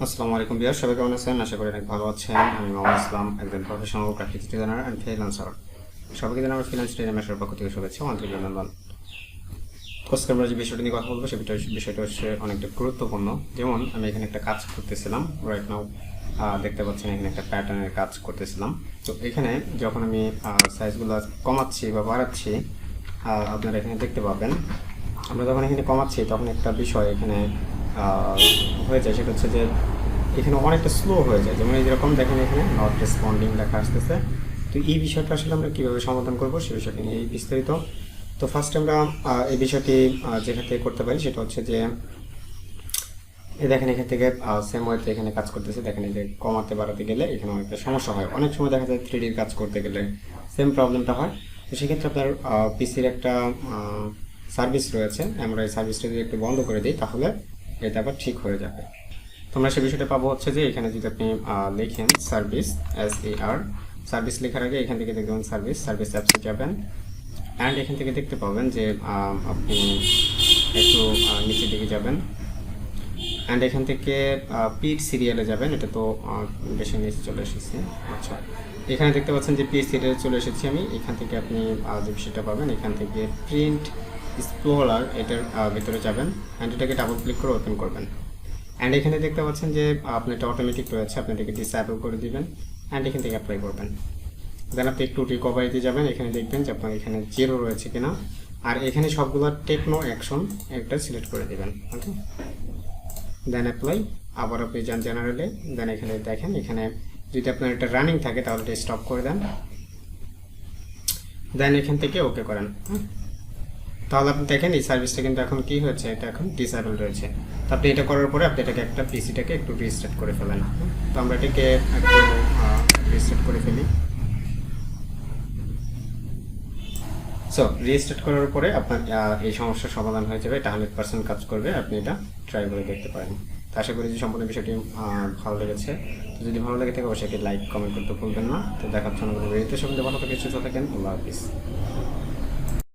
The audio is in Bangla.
আসসালামু আলাইকুম বিয়ার, সবাই কেমন আছেন? আশা করি অনেক ভালো আছেন। আমি মোহাম্মদ ইসলাম, একজন professional graphics designer and freelancer. সবাইকে জানাই আমার ফ্রিল্যান্স ট্রেনিং মেশার পক্ষ থেকে শুভেচ্ছা, আন্তরিক অভিনন্দন। আজকে আমরা যে বিষয়টা নিয়ে কথা বলবো বিষয়টা হচ্ছে অনেকটা গুরুত্বপূর্ণ। যেমন আমি এখানে একটা কাজ করতেছিলাম, রাইট নাও দেখতে পাচ্ছেন এখানে একটা প্যাটার্নের কাজ করতেছিলাম। তো এখানে যখন আমি সাইজগুলো কমাচ্ছি বা বাড়াচ্ছি, আপনারা এখানে দেখতে পাবেন আমরা যখন এখানে কমাচ্ছি তখন একটা বিষয় এখানে হয়ে যায়, সেটা হচ্ছে যে এখানে অনেকটা স্লো হয়ে যায়। যেমন যেরকম দেখেন এখানে নট রেসপন্ডিং লেখা আসতেছে। তো এই বিষয়টা আসলে আমরা কীভাবে সমাধান করবো সে বিষয়টি নিয়ে বিস্তারিত। তো ফার্স্ট আমরা এই বিষয়টি যেখান থেকে করতে পারি সেটা হচ্ছে যে এই দেখেন এখান থেকে সেম ওয়েতে এখানে কাজ করতেছে। দেখেন এই যে কমাতে বাড়াতে গেলে এখানে অনেকটা সমস্যা হয়। অনেক সময় দেখা যায় 3Dর কাজ করতে গেলে সেম প্রবলেমটা হয়। তো সেক্ষেত্রে আপনার পিসির একটা সার্ভিস রয়েছে, আমরা এই সার্ভিসটা যদি একটু বন্ধ করে দিই তাহলে এটা আবার ঠিক হয়ে যাবে। তোমরা সে বিষয়টা পাবো হচ্ছে যে এখানে যদি আপনি লিখেন সার্ভিস SAR, সার্ভিস লেখার আগে এখান থেকে দেখবেন সার্ভিস অ্যাপসে যাবেন অ্যান্ড এখান থেকে দেখতে পাবেন যে আপনি একটু নিচের দিকে যাবেন অ্যান্ড এখান থেকে পিড সিরিয়ালে যাবেন। এটা তো বেশি নিচে চলে এসেছে। আচ্ছা, এখানে দেখতে পাচ্ছেন যে পিড সিরিয়ালে চলে এসেছি আমি। এখান থেকে আপনি যে বিষয়টা পাবেন এখান থেকে প্রিন্ট এক্সপ্লোরার, এটার ভিতরে যাবেন অ্যান্ড এটাকে ডাবল ক্লিক করে ওপেন করবেন। অ্যান্ড এখানে দেখতে পাচ্ছেন যে আপনি এটা অটোমেটিক রয়েছে, আপনি এটাকে ডিসঅ্যাবল করে দিবেন অ্যান্ড এখান থেকে অ্যাপ্লাই করবেন। দেন আপনি একটু রিকভারিতে যাবেন, এখানে দেখবেন যে আপনার এখানে 0 রয়েছে কিনা, আর এখানে সবগুলো টেকনো অ্যাকশন একটা সিলেক্ট করে দেবেন। ওকে, দেন অ্যাপ্লাই। আবার আপনি যান জেনারেলে, দেন এখানে দেখেন এখানে যদি আপনার এটা রানিং থাকে তাহলে এটা স্টপ করে দেন, দেন এখান থেকে ওকে করেন। তাহলে আপনি দেখেন এই সার্ভিসটা কিন্তু এখন কি হয়েছে, এটা এখন ডিসেবল রয়েছে। তো আপনি এটা করার পরে আপনি এটাকে একটা পিসিটাকে একটু রিস্টার্ট করে ফেলেন। তো আমরা এটাকে একটু রিস্টার্ট করে ফেলি। সো রিস্টার্ট করার পরে আপনার এই সমস্যার সমাধান হয়ে যাবে, এটা 100% কাজ করবে। আপনি এটা ট্রাই করে দেখতে পারেন। তো আশা করি যে সম্পূর্ণ বিষয়টি ভালো লেগেছে। তো যদি ভালো লেগে থাকে অবশ্যই লাইক কমেন্ট করতে ভুলবেন না। তো দেখার জন্য ভিডিওতে সঙ্গে ভালো থাকে, সুস্থ থাকেন। আল্লাহ হাফিজ।